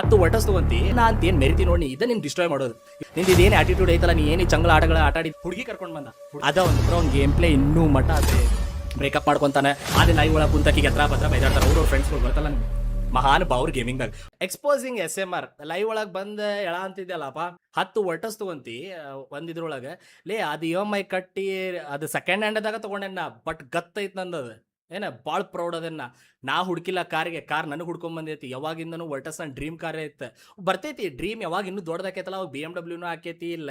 ಹತ್ತು ಒಟಸ್ ತಗೊಂತಿ ನಾ ಅಂತ ಏನ್ ಮೆರಿತಿ ನೋಡಿ ಇದ ನಿನ್ ಡಿಸ್ಟ್ರಾಯ್ ಮಾಡೋದು. ನಿಂದು ಇದೇನು ಆಟಿಟ್ಯೂಡ್ ಐತಲ್ಲ, ನೀ ಏನು ಚಂಗಳ ಆಟಗಳ ಆಟಾಡಿ ಹುಡುಗಿ ಕರ್ಕೊಂಡು ಬಂದ ಅದ ಒಂದು ಬ್ರೋ ಒಂದು ಗೇಮ್ ಪ್ಲೇ ಇನ್ನೂ ಮಠ ಅದೇ ಬ್ರೇಕಪ್ ಮಾಡ್ಕೊಂತಾನೆ. ಅದೇ ಲೈವ್ ಒಳಗೆ ಕುಂತಕಿಗೆ ಎತ್ತರ ಪತ್ರ ಬೈದಾಡ್ತಾರೆ ಅವ್ರ ಫ್ರೆಂಡ್ಸ್ಗಳು ಬರ್ತಲ್ಲ ನಿಮ್ಗೆ ಮಹಾನ್ ಬಾವ್ರ ಗೇಮಿಂಗ್ದಾಗ ಎಕ್ಸ್ಪೋಸಿಂಗ್ SMR ಲೈವ್ ಒಳಗೆ ಬಂದು ಎಳ ಅಂತಿದ್ದಲ್ಲಪ್ಪ 10 ಒಟಸ್ ತಗೊಂತಿ ಒಂದಿದ್ರೊಳಗೆ ಲೇ ಅದು EMI ಕಟ್ಟಿ ಅದು ಸೆಕೆಂಡ್ ಹ್ಯಾಂಡ್ದಾಗ ತಗೊಂಡೆನ್ನ ಬಟ್ ಗತ್ತೈತ್ ನಂದದು ಏನ ಭಾಳ ಪ್ರೌಡ್ ಅದನ್ನ ನಾ ಹುಡುಕಿಲ್ಲ ಕಾರಿಗೆ ಕಾರ್ ನನಗೆ ಹುಡ್ಕೊಂಡ್ ಬಂದೈತಿ. ಯಾವಾಗಿಂದನು ವರ್ಟಸ್ ನನ್ನ ಡ್ರೀಮ್ ಕಾರ್ ಐತೆ ಬರ್ತೈತಿ ಡ್ರೀಮ್ ಯಾವಾಗ ಇನ್ನೂ ದೊಡ್ಡದಾಕೈತಲ್ಲ ಅವಾಗ BMW ಹಾಕೈತಿ ಇಲ್ಲ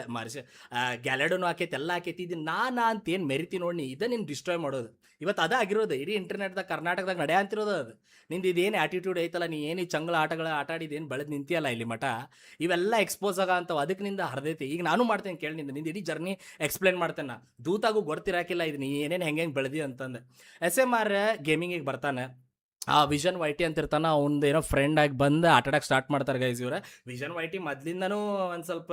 ಗ್ಯಾಲೆಡೋನು ಹಾಕೈತಿ ಎಲ್ಲ ಹಾಕೈತಿ. ಇದು ನಾ ಅಂತ ಏನು ಮೆರಿತಿ ನೋಡಿ ಇದ ನಿನ್ ಡಿಸ್ಟ್ರಾಯ್ ಮಾಡೋದು. ಇವತ್ತು ಅದ ಆಗಿರೋದು ಇಡೀ ಇಂಟರ್ನೆಟ್ದಾಗ ಕರ್ನಾಟಕದಾಗ ನಡೆಯ ಅಂತಿರೋದು ಅದು. ನಿಂದು ಇದೇನು ಆಟಿಟ್ಯೂಡ್ ಐತಲ್ಲ, ನೀ ಏನು ಚಂಗಳ ಆಟಗಳ ಆಟಾಡಿದೇನು ಬೆಳೆದು ನಿಂತಿಯಲ್ಲ ಇಲ್ಲಿ ಮಠ ಇವೆಲ್ಲ ಎಕ್ಸ್ಪೋಸ್ ಆಗ ಅಂತವ ಅದಕ್ಕೆ ನಿಂದ ಹರಿದೈತಿ. ಈಗ ನಾನು ಮಾಡ್ತೇನೆ ಕೇಳಿ ನಿಂದು ಇಡೀ ಜರ್ನಿ ಎಕ್ಸ್ಪ್ಲೇನ್ ಮಾಡ್ತೇನೆ. ದೂತಾಗೂ ಗೊತ್ತಿರಾಕಿಲ್ಲ ಇದು ನೀ ಏನೇನು ಹೆಂಗೆ ಬೆಳೆದಿ ಅಂತಂದು. SMR ಗೇಮಿಂಗಿಗೆ ಬರ್ತಾನೆ. ಆ ವಿಷನ್ ವೈಟಿ ಅಂತ ಇರ್ತಾನ, ಅವ್ನದು ಏನೋ ಫ್ರೆಂಡ್ ಆಗಿ ಬಂದು ಆಟಾಡಕ್ಕೆ ಸ್ಟಾರ್ಟ್ ಮಾಡ್ತಾರೆ ಗೈಸ್ ಇವ್ರ. ವಿಷನ್ ವೈಟಿ ಮೊದ್ಲಿಂದನೂ ಒಂದು ಸ್ವಲ್ಪ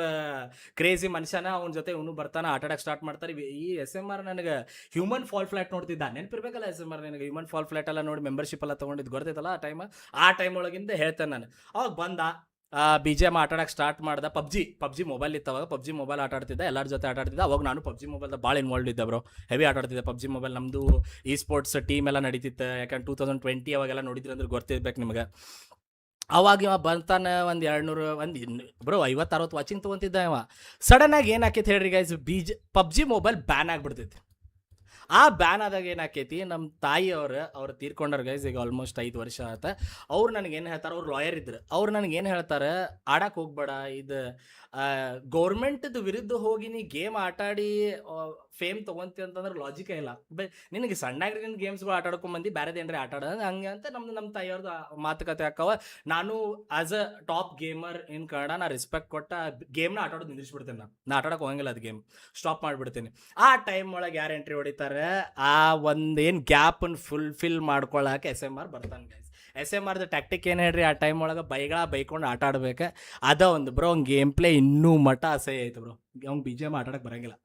ಕ್ರೇಜಿ ಮನುಷ್ಯನ, ಅವನ ಜೊತೆ ಇವನು ಬರ್ತಾನೆ ಆಟಾಡಕ್ಕೆ ಸ್ಟಾರ್ಟ್ ಮಾಡ್ತಾರೆ. ಈ SMR ನನಗೆ ಹ್ಯೂಮನ್ ಫಾಲ್ ಫ್ಲಾಟ್ ನೋಡ್ತಿದ್ದ ನೆನಪಿರ್ಬೇಕಲ್ಲ. SMR ನನಗೆ ಹ್ಯೂಮನ್ ಫಾಲ್ ಫ್ಲಾಟ್ ಎಲ್ಲ ನೋಡಿ ಮೆಂಬರ್ಶಿಪ್ ಎಲ್ಲ ತೊಗೊಂಡಿದ್ದು ಗೊತ್ತೈತಲ್ಲ ಆ ಟೈಮ್ ಒಳಗಿಂದ ಹೇಳ್ತೇನೆ ನಾನು. ಅವಾಗ ಬಂದ BGM ಆಟಾಡಕ್ಕೆ ಸ್ಟಾರ್ಟ್ ಮಾಡ್ದೆ. ಪಬ್ಜಿ ಮೊಬೈಲ್ ಇತ್ತವಾಗ ಪಬ್ಜಿ ಮೊಬೈಲ್ ಆಟಾಡ್ತಿದ್ದೆ, ಎಲ್ಲರ ಜೊತೆ ಆಟಾಡ್ತಿದ್ದೆ. ಅವಾಗ ನಾನು ಪಬ್ಜಿ ಮೊಬೈಲ್ದಾಗ ಭಾಳ ಇನ್ವಾಲ್ವ್ ಇದ್ದೆ ಬ್ರೋ, ಹೆವಿ ಆಟಾಡ್ತಿದ್ದೆ ಪಬ್ಜಿ ಮೊಬೈಲ್. ನಮ್ಮದು ಈ ಸ್ಪೋರ್ಟ್ಸ್ ಟೀಮ್ ಎಲ್ಲ ನಡೀತಿತ್ತು, ಯಾಕಂದ್ರೆ 2020 ಅವಾಗೆಲ್ಲ ನೋಡಿದ್ರಿ ಅಂದ್ರೆ ಗೊತ್ತಿರ್ಬೇಕು ನಿಮಗೆ. ಅವಾಗ ಇವ ಬರ್ತಾನೆ ಒಂದು 200 ಬ್ರೋ 50-60 ವಾಚಿಂಗ್ ತೊಗೊತಿದ್ದ. ಇವ ಸಡನ್ನಾಗಿ ಏನು ಹಾಕೈತಿ ಹೇಳ್ರಿ ಗೈಸ್, ಪಬ್ಜಿ ಮೊಬೈಲ್ ಬ್ಯಾನ್ ಆಗಿಬಿಡ್ತೈತಿ. ಆ ಬ್ಯಾನ್ ಆದಾಗ ಏನಾಕೈತಿ, ನಮ್ಮ ಅವ್ರು ತೀರ್ಕೊಂಡಾರ ಗೈಸ್, ಈಗ ಆಲ್ಮೋಸ್ಟ್ 5 ವರ್ಷ ಆತ. ಅವ್ರು ನನಗೇನು ಹೇಳ್ತಾರೆ, ಅವ್ರು ಲಾಯರ್ ಇದ್ರು, ಅವ್ರು ನನಗೇನು ಹೇಳ್ತಾರೆ, ಆಡಕ್ಕೆ ಹೋಗ್ಬೇಡ, ಇದು ಗೌರ್ಮೆಂಟ್ದು ವಿರುದ್ಧ ಹೋಗಿ ನೀ ಗೇಮ್ ಆಟಾಡಿ ಫೇಮ್ ತೊಗೊಂತಿ ಅಂತಂದ್ರೆ ಲಾಜಿಕೇ ಇಲ್ಲ. ನಿನಗೆ ಸಣ್ಣಾಗಿನ ಗೇಮ್ಸ್ಗಳು ಆಟಾಡ್ಕೊಂಬಂದು ಬೇರೆದು ಏನ್ರಿ ಆಟಾಡೋದು ಹಂಗೆ ಅಂತ ನಮ್ಮ ತಾಯಿಯವ್ರದ್ದು ಮಾತುಕತೆ ಹಾಕವ. ನಾನು ಆಸ್ ಅ ಟಾಪ್ ಗೇಮರ್ ಇನ್ ಕನ್ನಡ ನಾ ರೆಸ್ಪೆಕ್ಟ್ ಕೊಟ್ಟ ಗೇಮ್ನ ಆಟಾಡೋದು ನಿಲ್ಲಿಸ್ಬಿಡ್ತೇನೆ. ನಾ ಆಟಾಡೋಕೆ ಹೋಗಂಗಿಲ್ಲ, ಅದು ಗೇಮ್ ಸ್ಟಾಪ್ ಮಾಡಿಬಿಡ್ತೀನಿ. ಆ ಟೈಮ್ ಒಳಗೆ ಯಾರು ಎಂಟ್ರಿ ಹೊಡಿತಾರೆ, ಆ ಒಂದೇನು ಗ್ಯಾಪನ್ನು ಫುಲ್ಫಿಲ್ ಮಾಡ್ಕೊಳಕ್ಕೆ SMR ಬರ್ತಾನೆ ಗೈಸ್. SMRದ ಟ್ಯಾಕ್ಟಿಕ್ ಏನು ಹೇಳ್ರಿ, ಆ ಟೈಮ್ ಒಳಗೆ ಬೈಕೊಂಡು ಆಟ ಆಡ್ಬೇಕು. ಅದ ಒಂದು ಬ್ರೋ ಅವ್ನ ಗೇಮ್ ಪ್ಲೇ ಇನ್ನೂ ಮಠ ಅಸಹ್ಯ ಐತೆ ಬ್ರೋ. ಅವ್ನು BGM ಆಟಾಡಕ್ಕೆ ಬರೋಂಗಿಲ್ಲ.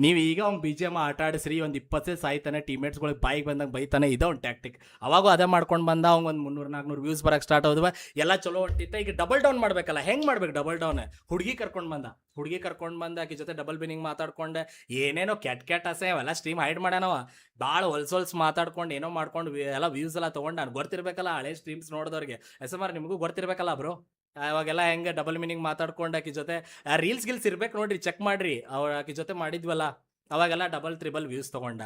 ನೀವು ಈಗ ಅವ್ನು BGM ಆಟ ಆಡಿಸ್ರಿ ಒಂದು 20 ಸಾಯ್ತಾನೆ, ಟೀಮೇಟ್ಸ್ಗಳಿಗೆ ಬಾಯಿಗೆ ಬಂದಾಗ ಬೈತಾನೆ. ಇದೇ ಒಂದು ಟ್ಯಾಕ್ಟಿಕ್. ಅವಾಗೂ ಅದೇ ಮಾಡ್ಕೊಂಡು ಬಂದ ಅವ್ನು ಒಂದು 300-400 ವ್ಯೂಸ್ ಬರೋಕ್ಕೆ ಸ್ಟಾರ್ಟ್ ಹೋದ್ವ, ಎಲ್ಲ ಚಲೋ ಹೊಂಟಿತ್ತ. ಈಗ ಡಬಲ್ ಡೌನ್ ಮಾಡಬೇಕಲ್ಲ, ಹೆಂಗೆ ಮಾಡ್ಬೇಕು ಡಬಲ್ ಡೌನ್? ಹುಡುಗಿ ಕರ್ಕೊಂಡು ಬಂದ ಆಕೆ ಜೊತೆ ಡಬಲ್ ಬಿನಿಂಗ್ ಮಾತಾಡ್ಕೊಂಡು ಏನೇನೋ ಕೆಟ್ಟ ಆಸೆ ಅವೆಲ್ಲ ಸ್ಟ್ರೀಮ್ ಹೈಡ್ ಮಾಡ್ಯಾನವ. ಭಾಳ ಹೊಲ್ಸೊಲ್ಸ್ ಮಾತಾಡ್ಕೊಂಡು ಏನೋ ಮಾಡ್ಕೊಂಡು ಎಲ್ಲ ವ್ಯೂಸ್ ಎಲ್ಲ ತೊಗೊಂಡು ನಾನು ಗೊತ್ತಿರ್ಬೇಕಲ್ಲ ಹಳೆ ಸ್ಟ್ರೀಮ್ಸ್ ನೋಡಿದವ್ರಿಗೆ. SMR ನಿಮಗೂ ಗೊತ್ತಿರ್ಬೇಕಲ್ಲ ಬ್ರೋ. ಅವಾಗೆಲ್ಲ ಹೆಂಗೆ ಡಬಲ್ ಮೀನಿಂಗ್ ಮಾತಾಡ್ಕೊಂಡು ಆಕಿ ಜೊತೆ ರೀಲ್ಸ್ ಇರ್ಬೇಕು ನೋಡ್ರಿ, ಚೆಕ್ ಮಾಡ್ರಿ. ಆಕಿ ಜೊತೆ ಮಾಡಿದ್ವಲ್ಲ ಅವಾಗೆಲ್ಲ 3-3 ವ್ಯೂಸ್ ತೊಗೊಂಡ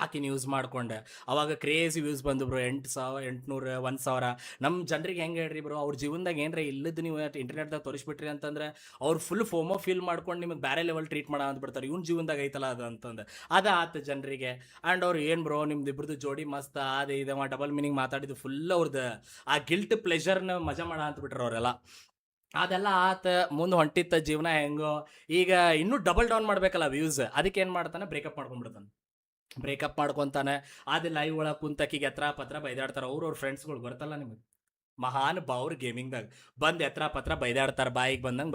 ಆಕಿನ ಯೂಸ್ ಮಾಡ್ಕೊಂಡೆ. ಅವಾಗ ಕ್ರೇಜಿ ವ್ಯೂಸ್ ಬಂದು ಬ್ರೋ, 800, 1,000. ನಮ್ಮ ಜನರಿಗೆ ಹೆಂಗೆ ಹೇಳ್ರಿ ಬ್ರೋ, ಅವ್ರ ಜೀವನದಾಗ ಏನರ ಇಲ್ಲದ್ದು ನೀವು ಇಂಟರ್ನೆಟ್ದಾಗ ತೋರಿಸ್ಬಿಟ್ರಿ ಅಂತಂದ್ರೆ ಅವ್ರು ಫುಲ್ ಫೋಮೋ ಫೀಲ್ ಮಾಡ್ಕೊಂಡು ನಿಮಗೆ ಬೇರೆ ಲೆವೆಲ್ ಟ್ರೀಟ್ ಮಾಡೋ ಅಂದ್ಬಿಡ್ತಾರೆ. ಇವ್ನ ಜೀವನದಾಗ ಐತಲ್ಲ ಅದು ಅಂತಂದು ಅದು ಆತ ಜನರಿಗೆ. ಆ್ಯಂಡ್ ಅವ್ರು ಏನು ಬ್ರೋ ನಿಮ್ದು ಇಬ್ಬರದು ಜೋಡಿ ಮಸ್ತ್ ಅದೇ ಇದೆ ಡಬಲ್ ಮೀನಿಂಗ್ ಮಾತಾಡಿದ್ದು ಫುಲ್ ಅವ್ರದ್ದು ಆ ಗಿಲ್ಟ್ ಪ್ಲೆಷರ್ನ ಮಜಾ ಮಾಡೋ ಅಂದ್ಬಿಟ್ರೆ ಅವರೆಲ್ಲ. ಅದೆಲ್ಲ ಆತ ಮುಂದೆ ಹೊಂಟಿತ್ತ ಜೀವನ ಹೆಂಗೋ. ಈಗ ಇನ್ನೂ ಡಬಲ್ ಡೌನ್ ಮಾಡಬೇಕಲ್ಲ ವ್ಯೂಸ್, ಅದಕ್ಕೆ ಏನು ಮಾಡ್ತಾನೆ, ಬ್ರೇಕಪ್ ಮಾಡ್ಕೊತಾನೆ. ಅದು ಲೈವ್ ಒಳಗೆ ಕುಂತಕಿಗೆ ಎತ್ತರ ಪತ್ರ ಬೈದಾಡ್ತಾರೆ ಅವ್ರ ಫ್ರೆಂಡ್ಸ್ಗಳು ಗೊತ್ತಲ್ಲ ನಿಮಗೆ ಮಹಾನ್ ಬಾವ್ರ ಗೇಮಿಂಗ್ದಾಗ ಬಂದು ಎತ್ತರ ಪತ್ರ ಬೈದಾಡ್ತಾರೆ, ಬಾಯಿಗೆ ಬಂದಂಗೆ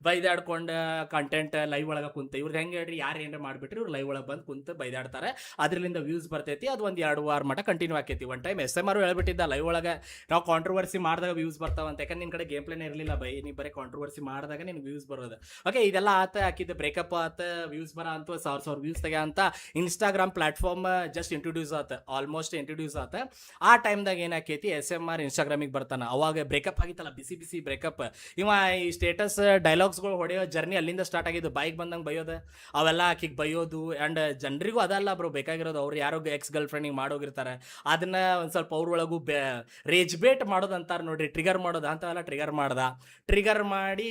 ಬೈದಾಡ್ಕೊಂಡು ಕಂಟೆಂಟ್ ಲೈವ್ ಒಳಗೆ ಕುಂತ ಇವ್ರದ್ದು ಹೆಂಗೆ ಹೇಳ್ರಿ, ಯಾರು ಏನಾರ ಮಾಡಿಬಿಟ್ರಿ ಇವ್ರು ಲೈವ್ ಒಳಗೆ ಬಂದು ಕುಂತು ಬೈದಾಡ್ತಾರೆ. ಅದರಿಂದ ವ್ಯೂಸ್ ಬರ್ತೈತಿ. ಅದು ಒಂದು 2 ವಾರ ಮಟ್ಟ ಕಂಟಿನ್ಯೂ ಆಕೈತಿ. ಒನ್ ಟೈಮ್ SMR ಹೇಳ್ಬಿಟ್ಟಿದ್ದ ಲೈವ್ ಒಳಗೆ ನಾವು ಕಾಂಟ್ರವರ್ಸಿ ಮಾಡಿದಾಗ ವ್ಯೂಸ್ ಬರ್ತಾವಂತ. ಯಾಕಂದ್ರೆ ನಿನ್ನ ಕಡೆ ಗೇಮ್ ಪ್ಲೇನೇ ಇರಲಿಲ್ಲ ನೀ ಬರೀ ಕಾಂಟ್ರವರ್ಸಿ ಮಾಡಿದಾಗ ನಿನ್ಗೆ ವ್ಯೂಸ್ ಬರೋದು. ಓಕೆ ಇದೆಲ್ಲ ಆತ ಹಾಕಿದ್ದು ಬ್ರೇಕಪ್ ಆತ, ವ್ಯೂಸ್ ಬರ ಅಂತ 1,000 ವ್ಯೂಸ್ ತೆಗೆ ಅಂತ Instagram platform just almost introduce ಆತ. ಆ ಟೈಮ್ದಾಗ ಏನಾಕೈತಿ, SMR ಇನ್ಸ್ಟಾಗ್ರಾಮಿಗೆ ಬರ್ತಾನೆ. ಅವಾಗ ಬ್ರೇಕಪ್ ಆಗಿತ್ತಲ್ಲ, ಬಿಸಿ ಬ್ರೇಕಪ್. ಇವ ಈ ಸ್ಟೇಟಸ್ ಡೈಲಾಗ್ಸ್ಗಳು ಹೊಡೆಯೋ ಜರ್ನಿ ಅಲ್ಲಿಂದ ಸ್ಟಾರ್ಟ್ ಆಗಿದ್ದು. ಬಾಯಿಗೆ ಬಂದಂಗೆ ಬೈಯೋದು, ಅವೆಲ್ಲ ಆಕಿಗೆ ಬೈಯೋದು. ಆ್ಯಂಡ್ ಜನರಿಗೂ ಅದಲ್ಲ ಬ್ರೋ ಬೇಕಾಗಿರೋದು, ಅವ್ರು ಯಾರೋ ಎಕ್ಸ್ ಗರ್ಲ್ ಫ್ರೆಂಡಿಗೆ ಮಾಡೋಗಿರ್ತಾರೆ, ಅದನ್ನ ಒಂದು ಸ್ವಲ್ಪ ಅವ್ರೊಳಗೂ ರೇಜ್ ಬೇಟ್ ಮಾಡೋದು ಅಂತಾರೆ ನೋಡ್ರಿ, ಟ್ರಿಗರ್ ಮಾಡೋದು ಅಂಥವೆಲ್ಲ ಟ್ರಿಗರ್ ಮಾಡಿ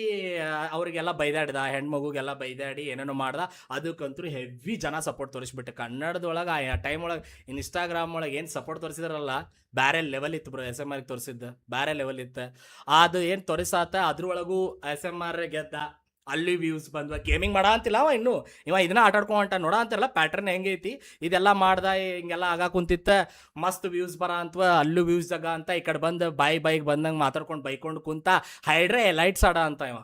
ಅವ್ರಿಗೆಲ್ಲ ಬೈದಾಡಿದ, ಹೆಣ್ಮಗುಗೆಲ್ಲ ಬೈದಾಡಿ ಏನೇನೋ ಮಾಡ್ದ. ಅದಕ್ಕಂತೂ ಹೆವಿ ಜನ ಸಪೋರ್ಟ್ ತೋರಿಸ್ಬಿಟ್ಟು ಕನ್ನಡದೊಳಗೆ ಆ ಟೈಮ್ ಒಳಗೆ ಇನ್ಸ್ಟಾಗ್ರಾಮ್ ಒಳಗೆ ಏನು ಸಪೋರ್ಟ್ ತೋರಿಸಿದ್ರಲ್ಲ ಬೇರೆ ಲೆವೆಲ್ ಇತ್ತು ಬ್ರೋ. SMRಗೆ ತೋರಿಸಿದ್ದು ಬೇರೆ ಲೆವೆಲ್ ಇತ್ತು. ಅದು ಏನು ತೋರಿಸಾತ ಅದ್ರೊಳಗೂ SMR ಗೆದ್ದ. ಅಲ್ಲಿ ವ್ಯೂಸ್ ಬಂದ್ವ, ಗೇಮಿಂಗ್ ಮಾಡ ಅಂತಿಲ್ಲ ಇವ ಇದನ್ನ ಆಟಾಡ್ಕೊಂಡ ನೋಡ ಅಂತಿರಲ್ಲ ಪ್ಯಾಟ್ರನ್ ಹೆಂಗೈತಿ. ಇದೆಲ್ಲ ಮಾಡ್ದ ಹಿಂಗೆಲ್ಲ ಆಗ ಕುಂತಿತ್ತ, ಮಸ್ತ್ ವ್ಯೂಸ್ ಬರ ಅಂತವ, ಅಲ್ಲೂ ವ್ಯೂಸ್ ಆಗ ಅಂತ ಈ ಕಡೆ ಬಂದು ಬಾಯಿಗೆ ಬಂದಂಗೆ ಮಾತಾಡ್ಕೊಂಡು ಬೈಕೊಂಡು ಕುಂತ ಹೈಡ್ರೆ ಲೈಟ್ಸ್ ಆಡ ಅಂತ ಇವ.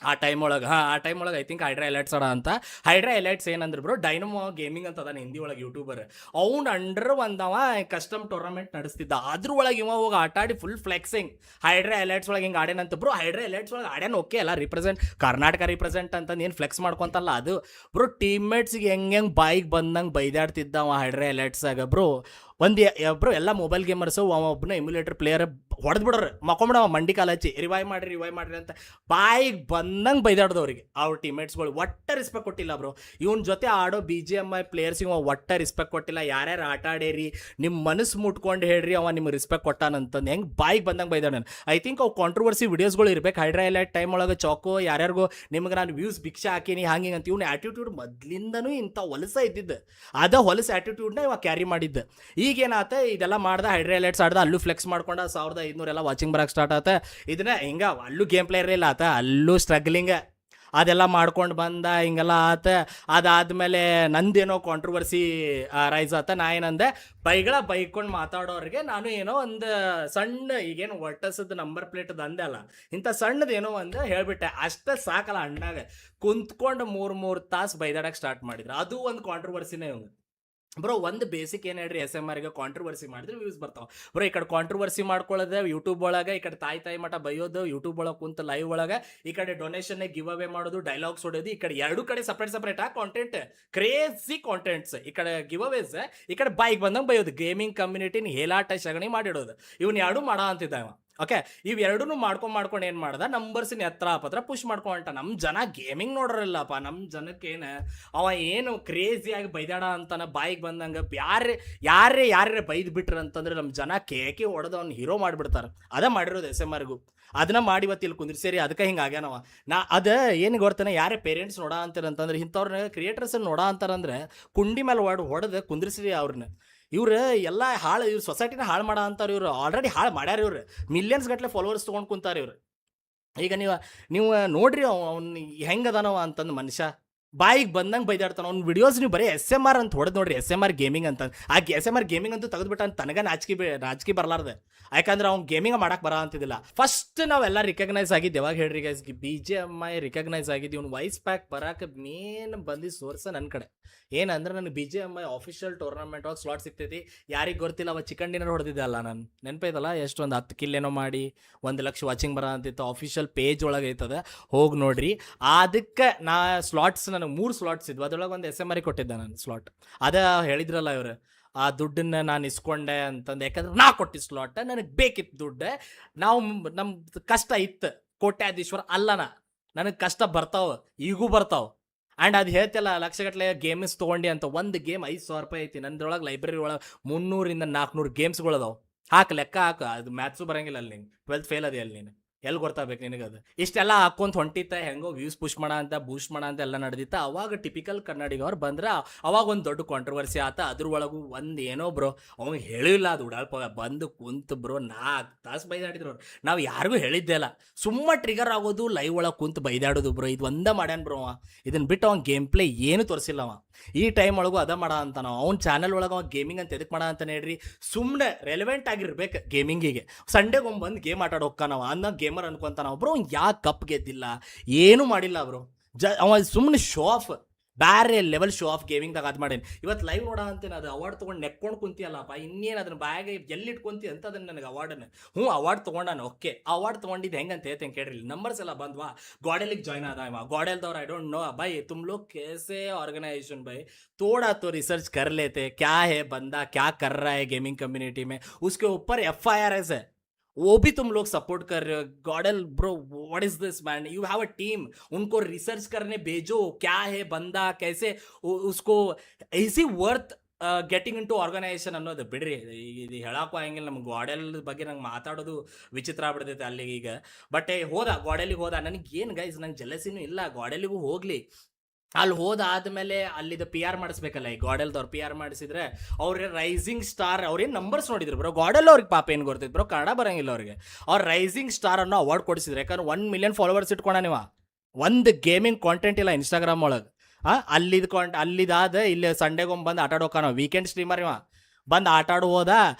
ಆ ಟೈಮ್ ಒಳಗೆ ಐ ಥಿಂಕ್ ಹೈಡ್ರಾ ಎಲೈಟ್ಸ್ ಅಂತ. ಹೈಡ್ರಾ ಎಲೈಟ್ಸ್ ಏನಂದ್ರೆ ಬ್ರೋ, ಡೈನಮೋ ಗೇಮಿಂಗ್ ಅಂತ ಅದಾನೆ ಹಿಂದಿ ಒಳಗೆ ಯೂಟ್ಯೂಬರ್. ಅವ್ನು ಅಂಡರ್ ಒಂದವ ಕಸ್ಟಮ್ ಟೂರ್ನಮೆಂಟ್ ನಡೆಸ್ತಿದ್ದ, ಅದ್ರ ಒಳಗೆ ಇವ ಹೋಗಿ ಆಟಾಡಿ ಫುಲ್ ಫ್ಲೆಕ್ಸಿಂಗ್ ಹೈಡ್ರಾ ಎಲೈಟ್ಸ್ ಒಳಗೆ ಹಿಂಗೆ ಆಡೇನಂತ ಬ್ರೋ. ಹೈಡ್ರಾ ಎಲೈಟ್ಸ್ ಒಳಗೆ ಆಡ್ಯಾನ ಓಕೆ ಅಲ್ಲ, ಕರ್ನಾಟಕ ರಿಪ್ರೆಸೆಂಟ್ ಅಂತಂದು ಏನು ಫ್ಲೆಕ್ಸ್ ಮಾಡ್ಕೊಂತಲ್ಲ ಅದು ಬ್ರೋ. ಟೀಮ್ಮೇಟ್ಸ್ಗೆ ಹೆಂಗೆ ಬಾಯಿಗೆ ಬಂದಂಗೆ ಬೈದಾಡ್ತಿದ್ದ ಅವ ಹೈಡ್ರಾ ಎಲೈಟ್ಸಾಗ ಬ್ರೋ. ಬ್ರೋ ಎಲ್ಲ ಮೊಬೈಲ್ ಗೇಮರ್ಸು ಒಬ್ಬನ ಎಮ್ಯುಲೇಟರ್ ಪ್ಲೇಯರ್ ಹೊಡೆದು ಬಿಡೋರು, ಮಕ್ಕೊಂಬಿಡವ ಮಂಡಿ ಕಾಲ ಹಚ್ಚಿ ರಿವೈವ್ ಮಾಡ್ರಿ ಅಂತ ಬಾಯಿಗೆ ಬಂದಂಗೆ ಬೈದಾಡ್ದವ್ರಿಗೆ ಅವ್ರ ಟೀಮ್ಮೇಟ್ಸ್ಗಳು. ಒಟ್ಟ ರೆಸ್ಪೆಕ್ಟ್ ಕೊಟ್ಟಿಲ್ಲ ಬ್ರೋ. ಇವನ ಜೊತೆ ಆಡೋ BGMI ಪ್ಲೇಯರ್ಸಿಗೆ ಒಟ್ಟ ರೆಸ್ಪೆಕ್ಟ್ ಕೊಟ್ಟಿಲ್ಲ. ಯಾರ್ಯಾರು ಆಟ ಆಡೇರಿ ನಿಮ್ಮ ಮನಸ್ಸು ಮುಟ್ಕೊಂಡು ಹೇಳ್ರಿ ಅವ ನಿಮ್ಗೆ ರೆಸ್ಪೆಕ್ಟ್ ಕೊಟ್ಟಾನಂತಂದು ಹೆಂಗೆ ಬಾಯಿಗೆ ಬಂದಂಗೆ ಬೈದಾಡ. ಐ ಥಿಂಕ್ ಅವು ಕಾಂಟ್ರವರ್ಸಿ ವಿಡಿಯೋಸ್ಗಳು ಇರ್ಬೇಕು. ಹೈಡ್ರಾ ಎಲೈಟ್ ಟೈಮ್ ಒಳಗೆ ಚಾಕೋ ಯಾರ್ಯಾರಿಗೂ ನಿಮ್ಗೆ ನಾನು ವ್ಯೂಸ್ ಭಿಕ್ಷೆ ಹಾಕೀನಿ ಹಂಗೆ ಅಂತ. ಇವ್ನ ಆ್ಯಟಿಟ್ಯೂಡ್ ಮೊದ್ಲಿಂದನೂ ಇಂಥ ಹೊಲಸ ಇದ್ದಿದ್ದು, ಅದ ಹೊಲಸ ಆ್ಯಟಿಟ್ಯೂಡ್ನ ಇವಾಗ ಕ್ಯಾರಿ ಮಾಡಿದ್ದು. ಈಗೇನಾತ ಇದೆಲ್ಲ ಮಾಡ್ದೆ, ಹೈಡ್ರಾ ಎಲೈಟ್ಸ್ ಆಡ್ದ, ಅಲ್ಲೂ ಫ್ಲೆಕ್ಸ್ ಮಾಡ್ಕೊಂಡ 1500 ವಾಚಿಂಗ್ ಬರಕ್ಕೆ ಸ್ಟಾರ್ಟ್ ಆತ. ಇದನ್ನ ಹಿಂಗೆ ಅಲ್ಲೂ ಗೇಮ್ ಪ್ಲೇ ಇರಲಿಲ್ಲ ಆತ, ಅಲ್ಲೂ ಸ್ಟ್ರಗ್ಲಿಂಗ್ ಅದೆಲ್ಲ ಮಾಡ್ಕೊಂಡು ಬಂದ, ಹಿಂಗೆಲ್ಲ ಆತ. ಅದಾದಮೇಲೆ ನಂದೇನೋ ಕಾಂಟ್ರವರ್ಸಿ ರೈಸ್ ಆತ. ನಾ ಏನಂದೆ, ಬೈಕೊಂಡು ಮಾತಾಡೋರಿಗೆ ನಾನು ಏನೋ ಒಂದು ಸಣ್ಣ ಈಗೇನು ಒಟ್ಟಸದ ನಂಬರ್ ಪ್ಲೇಟದ ಅಂದೆ ಅಲ್ಲ, ಇಂಥ ಸಣ್ಣದು ಏನೋ ಒಂದು ಹೇಳ್ಬಿಟ್ಟೆ ಅಷ್ಟೇ ಸಾಕಲ್ಲ. ಅಣ್ಣಾಗ ಕುಂತ್ಕೊಂಡು 3 ತಾಸು ಬೈದಾಡಕ್ಕೆ ಸ್ಟಾರ್ಟ್ ಮಾಡಿದ್ರು. ಅದು ಒಂದು ಕಾಂಟ್ರವರ್ಸಿನೇ ಇವಂಗ ಬ್ರೋ. ಒಂದು ಬೇಸಿಕ್ ಏನು ಹೇಳ್ರಿ, SMRಗೆ ಕಾಂಟ್ರವರ್ಸಿ ಮಾಡಿದ್ರೆ ವ್ಯೂಸ್ ಬರ್ತಾವೆ ಬ್ರೋ. ಈ ಕಡೆ ಕಾಂಟ್ರವರ್ಸಿ ಮಾಡ್ಕೊಳ್ಳೋದೆ ಯೂಟ್ಯೂಬ್ ಒಳಗೆ, ಈ ಕಡೆ ತಾಯಿ ಮಠ ಬೈಯೋದು ಯೂಟ್ಯೂಬ್ ಒಳಗೆ ಕುಂತ ಲೈವ್ ಒಳಗೆ, ಈ ಕಡೆ ಡೊನೇಷನ್ ಗಿವ್ ಅವೇ ಮಾಡೋದು, ಡೈಲಾಗ್ಸ್ ಹೊಡೋದು. ಈ ಕಡೆ ಎರಡು ಕಡೆ ಸಪ್ರೇಟ್ ಕಾಂಟೆಂಟ್, ಕ್ರೇಜಿ ಕಾಂಟೆಂಟ್ಸ್. ಈ ಕಡೆ ಗಿವ್ ಅವೇಸ್, ಈ ಕಡೆ ಬೈಕ್ ಬಂದಂಗೆ ಬೈಯೋದು, ಗೇಮಿಂಗ್ ಕಮ್ಯುನಿಟಿನ ಹೇಲಾಟ ಶಗಣಿ ಮಾಡಿಡೋದು. ಇವನ್ ಎರಡು ಮಾಡೋ ಅಂತಿದ್ದ ಇವ. ಓಕೆ, ಇವೆರಡೂ ಮಾಡ್ಕೊಂಡು ಏನು ಮಾಡ್ದ, ನಂಬರ್ಸಿನ ಎತ್ತರ ಪುಷ್ ಮಾಡ್ಕೊಂಡ. ನಮ್ಮ ಜನ ಗೇಮಿಂಗ್ ನೋಡ್ರಲ್ಲಪ್ಪ, ನಮ್ಮ ಜನಕ್ಕೇನು ಅವ ಏನು ಕ್ರೇಜಿಯಾಗಿ ಬೈದಾಡ ಅಂತಾನ ಬಾಯಿಗೆ ಬಂದಂಗೆ. ಯಾರೇ ಬೈದು ಬಿಟ್ರು ಅಂತಂದ್ರೆ ನಮ್ಮ ಜನ ಕೇಕಿ ಹೊಡೆದು ಅವ್ನು ಹೀರೋ ಮಾಡಿಬಿಡ್ತಾರೆ. ಅದ ಮಾಡಿರೋದು SMRಗೂ. ಅದನ್ನ ಮಾಡಿ ಇವತ್ತು ಇಲ್ಲಿ ಕುಂದ್ರಿ ಸೇರಿ ಅದಕ್ಕೆ ಹಿಂಗೆ ಆಗ್ಯಾನವ. ಏನು ಗೊತ್ತಾನೆ, ಯಾರೇ ಪೇರೆಂಟ್ಸ್ ನೋಡ ಅಂತಾರಂತಂದ್ರೆ ಇಂಥವ್ರನ್ನ ಕ್ರಿಯೇಟರ್ಸನ್ನ ನೋಡ ಅಂತಾರಂದ್ರೆ ಕುಂಡಿ ಮೇಲೆ ಹೊಡೆದು ಕುಂದ್ರಿಸ್ರಿ ಅವ್ರನ್ನ. ಇವ್ರು ಎಲ್ಲ ಇವ್ರು ಸೊಸೈಟಿನ ಹಾಳು ಮಾಡೋ ಅಂತಾರೆ. ಇವ್ರು ಆಲ್ರೆಡಿ ಹಾಳು ಮಾಡ್ಯಾರ. ಇವ್ರು ಮಿಲಿಯನ್ಸ್ ಗಟ್ಟಲೆ ಫಾಲೋವರ್ಸ್ ತೊಗೊಂಡು ಕುಂತಾರೆ ಇವ್ರು. ಈಗ ನೀವು ನೋಡ್ರಿ ಅವ್ನು ಹೆಂಗದಾನವ ಅಂತಂದು ಮನುಷ್ಯ ಬಾಯಿಗೆ ಬಂದಂಗೆ ಬೈದಾಡ್ತಾನೆ. ಅವ್ನ ವಿಡಿಯೋಸ್ ನೀವು ಬರೀ SMR ಅಂತ ಹೊಡೆದು ನೋಡ್ರಿ, SMR ಗೇಮಿಂಗ್ ಅಂತ. ಆ SMR ಗೇಮಿಂಗ್ ಅಂತೂ ತೆಗೆದ್ಬಿಟ್ಟ ಅಂತ ತನಗ ನಾಚಿಕೆ ಬರಲಾರ್ದೆ. ಯಾಕಂದ್ರೆ ಅವ್ನು ಗೇಮಿಂಗ್ ಮಾಡಕ್ಕೆ ಬರ ಅಂತಿದ್ದಿಲ್ಲ. ಫಸ್ಟ್ ನಾವೆಲ್ಲ ರಿಕಗ್ನೈಸ್ ಆಗಿದ್ದು ಯಾವಾಗ ಹೇಳ್ರಿ ಗೈಸ್, BGMI ರಿಕಗ್ನೈಸ್ ಆಗಿದ್ದು. ಇವ್ನು ವಾಯ್ಸ್ ಪ್ಯಾಕ್ ಬರೋಕೆ ಮೇನ್ ಬಂದಿದ್ದು ಸೋರ್ಸ್ ನನ್ನ ಕಡೆ ಏನಂದ್ರೆ, ನನಗೆ BGMI ಆಫಿಷಿಯಲ್ ಟೂರ್ನಮೆಂಟ್ ಒಳಗೆ ಸ್ಲಾಟ್ ಸಿಗ್ತೈತಿ. ಯಾರಿಗೆ ಗೊತ್ತಿಲ್ಲ, ಅವ ಚಿಕನ್ ಡಿನ್ನರ್ ಹೊಡೆದಿದ್ದೆ ಅಲ್ಲ ನಾನು, ನೆನಪೈತಲ್ಲ, ಎಷ್ಟೊಂದು 10 ಕಿಲ್ ಏನೋ ಮಾಡಿ 1 ಲಕ್ಷ ವಾಚಿಂಗ್ ಬರ ಅಂತಿತ್ತು. ಆಫಿಷಿಯಲ್ ಪೇಜ್ ಒಳಗೆ ಐತದ, ಹೋಗಿ ನೋಡ್ರಿ. ಅದಕ್ಕೆ ನಾ ಸ್ಲಾಟ್ಸ್ ನನಗೆ 3 ಸ್ಲಾಟ್ಸ್ ಇದ್ವು, ಅದ್ರೊಳಗೆ ಒಂದು SMR ಕೊಟ್ಟಿದ್ದೆ ನಾನು ಸ್ಲಾಟ್. ಅದೇ ಹೇಳಿದ್ರಲ್ಲ ಇವರು, ಆ ದುಡ್ಡನ್ನ ನಾನು ಇಸ್ಕೊಂಡೆ ಅಂತಂದು. ಯಾಕಂದ್ರೆ ನಾ ಕೊಟ್ಟಿದ್ದ ಸ್ಲಾಟ್ ನನಗೆ ಬೇಕಿತ್ತು ದುಡ್ಡು. ನಮ್ದು ಕಷ್ಟ ಇತ್ತು, ಕೋಟ್ಯಾಧೀಶ್ವರ ಅಲ್ಲನ, ನನಗೆ ಕಷ್ಟ ಬರ್ತಾವೆ, ಈಗೂ ಬರ್ತಾವೆ. ಆ್ಯಂಡ್ ಅದು ಹೇಳ್ತಿಲ್ಲ, ಲಕ್ಷಗಟ್ಟಲೆ ಗೇಮ್ಸ್ ತೊಗೊಂಡು ಅಂತ. ಒಂದು ಗೇಮ್ 5,000 ರೂಪಾಯಿ ಐತಿ. ನಂದ್ರೊಳಗೆ ಲೈಬ್ರರಿ ಒಳಗೆ 300-400 ಗೇಮ್ಸ್ಗಳು ಅದಾವೆ. ಲೆಕ್ಕ ಹಾಕು, ಅದು ಮ್ಯಾಥ್ಸು ಬರೋಂಗಿಲ್ಲ ಅಲ್ಲಿ. ನೀನು 12th ಫೇಲ್ ಅದೇ ಅಲ್ಲಿ. ನೀನು ಎಲ್ಲಿ ಗೊತ್ತಾಗಬೇಕು ನಿನಗದು. ಇಷ್ಟೆಲ್ಲ ಹಾಕೊಂತ ಹೊಂಟಿತ್ತ, ಹೆಂಗೋ ವ್ಯೂಸ್ ಬೂಸ್ಟ್ ಮಾಡ ಅಂತ ಎಲ್ಲ ನಡೆದಿತ್ತ. ಅವಾಗ ಟಿಪಿಕಲ್ ಕನ್ನಡಿಗವ್ರು ಬಂದ್ರೆ ಅವಾಗ ಒಂದು ದೊಡ್ಡ ಕಾಂಟ್ರವರ್ಸಿ ಆತ. ಅದ್ರೊಳಗೂ ಒಂದು ಏನೋ ಬ್ರೋ, ಅವ್ನು ಹೇಳಿಲ್ಲ ಅದು ಉಡಾಳ್ಪ ಬಂದು ಕುಂತು ಬ್ರೋ 4 ತಾಸು ಬೈದಾಡಿದ್ರು ಅವ್ರು. ನಾವು ಯಾರಿಗೂ ಹೇಳಿದ್ದೆ ಅಲ್ಲ, ಸುಮ್ಮ ಟ್ರಿಗರ್ ಆಗೋದು, ಲೈವ್ ಒಳಗೆ ಕುಂತು ಬೈದಾಡೋದು ಬ್ರೋ. ಇದು ಒಂದೇ ಮಾಡ್ಯಾನ ಬ್ರೋ ಅವ. ಇದನ್ನ ಬಿಟ್ಟು ಅವ್ನು ಗೇಮ್ ಪ್ಲೇ ಏನು ತೋರಿಸಿಲ್ಲ ಅವ. ಈ ಟೈಮ್ ಒಳಗೂ ಅದ ಮಾಡ ಅಂತ ನಾವು ಅವ್ನ ಚಾನಲ್ ಒಳಗೆ ಅವ ಗೇಮಿಂಗ್ ಅಂತ ಎದಕ್ಕೆ ಮಾಡ ಅಂತ ಹೇಳ್ರಿ, ಸುಮ್ಮನೆ ರೆಲೆವೆಂಟ್ ಆಗಿರ್ಬೇಕು ಗೇಮಿಂಗಿಗೆ. ಸಂಡೇಗೊಮ್ಮೆ ಬಂದು ಗೇಮ್ ಆಟಾಡೋ ನಾವು ಅನ್ನೋ ಗೇಮರ್ ಅನ್ಕೊಂತ ನಾವು ಬ್ರೋ. ಯಾಕೆ ಕಪ್ ಗೆದ್ದಿಲ್ಲ, ಏನೂ ಮಾಡಿಲ್ಲ ಬ್ರೋ. ಅವ ಸುಮ್ಮನೆ ಶೋ ಆಫ್, ಬೇರೆ ಲೆವೆಲ್ ಶೋ ಆಫ್ ಗೇಮಿಂಗ್ದಾಗ ಅದು ಮಾಡೇನಿ. ಇವತ್ತು ಲೈವ್ ನೋಡ ಅಂತೇನೆ, ಅದು ಅವಾರ್ಡ್ ತೊಗೊಂಡು ನೆಕ್ಕೊಂಡು ಕುಂತಿಯಲ್ಲಪ್ಪ, ಇನ್ನೇನು ಅದನ್ನ ಬ್ಯಾಗ್ ಎಲ್ಲಿ ಇಟ್ಕೊಂತಿ ಅಂತ ಅದನ್ನ ನನಗೆ ಅವಾರ್ಡನ್ನು. ಅವಾರ್ಡ್ ತೊಗೊಂಡಾನು. ಓಕೆ, ಅವಾರ್ಡ್ ತೊಗೊಂಡಿದ್ದು ಹೆಂಗೆ ಅಂತ ಹೇಳ್ತೇನೆ ಕೇಳ್ರಿ. ನಂಬರ್ಸ್ ಎಲ್ಲ ಬಂದ್ವಾ, ಗಾಡೆಲಿಗೆ ಜಾಯ್ನ್ ಆದ ಇವ. ಗಾಡೆಲ್ದವ್ರು ಐ ಡೋಂಟ್ ನೋ भाई, तुम लोग कैसे ऑर्गेनाइजेशन भाई, थोड़ा तो रिसर्च कर लेते, क्या है बंदा, क्या कर रहा है गेमिंग कम्युनिटी में, उसके ऊपर FIRs है, वो भी तुम लोग सपोर्ट कर रहे हो. गॉडल bro, what is this man, you have a team, उनको रिसर्च करने भेजो, क्या है बंदा, कैसे उसको इसी worth getting into organisation ಅನ್ನೋದು ಬಿಡ್ರಿ. ಇದು ಹೇಳಕ್ಕೂ ಹಂಗಿಲ್ಲ. ನಮ್ಗೆ ಗಾಡೆಲ್ ಬಗ್ಗೆ ನಂಗೆ ಮಾತಾಡೋದು ವಿಚಿತ್ರ ಆಗ್ಬಿಡ್ತೈತೆ ಅಲ್ಲಿಗೆ ಈಗ. ಬಟ್ ಗಾಡೆಲಿಗೆ ಹೋದ, ನನಗೇನು ಗೈಸ್, ನಂಗೆ ಜಲಸಿನೂ ಇಲ್ಲ. ಗಾಡೆಲಿಗೂ ಹೋಗ್ಲಿ, ಅಲ್ಲಿ ಹೋದಾದ್ಮೇಲೆ ಅಲ್ಲಿದ್ದ PR ಮಾಡಿಸ್ಬೇಕಲ್ಲ. ಈ ಗಾಡೆಲ್ದವ್ರು PR ಮಾಡಿಸಿದ್ರೆ ಅವ್ರಿಗೆ ರೈಸಿಂಗ್ ಸ್ಟಾರ್, ಅವ್ರೇನು ನಂಬರ್ಸ್ ನೋಡಿದ್ರು ಬ್ರೋ. ಗಾಡೆಲ್ ಅವ್ರಿಗೆ ಪಾಪ ಏನು ಗೊತ್ತಿತ್ತು ಬ್ರೋ, ಕನ್ನಡ ಬರೋಂಗಿಲ್ಲ ಅವ್ರಿಗೆ. ಅವ್ರು ರೈಸಿಂಗ್ ಸ್ಟಾರ್ ಅನ್ನೋ ಅವಾರ್ಡ್ ಕೊಡಿಸಿದ್ರು. ಯಾಕಂದ್ರೆ 1 ಮಿಲಿಯನ್ ಫಾಲೋವರ್ಸ್ ಇಟ್ಕೊಂಡ ನೀವು. ಒಂದು ಗೇಮಿಂಗ್ ಕಾಂಟೆಂಟ್ ಇಲ್ಲ ಇನ್ಸ್ಟಾಗ್ರಾಮ್ ಒಳಗೆ. ಅಲ್ಲಿದಾದ ಇಲ್ಲಿ ಸಂಡೇಗೊಮ್ಮೆ ಬಂದು ಆಟಾಡೋಕ ನಾವು ವೀಕೆಂಡ್ ಸ್ಟ್ರೀಮರ್ ಇವ ಬಂದು ಆಟಾಡು ಹೋದ.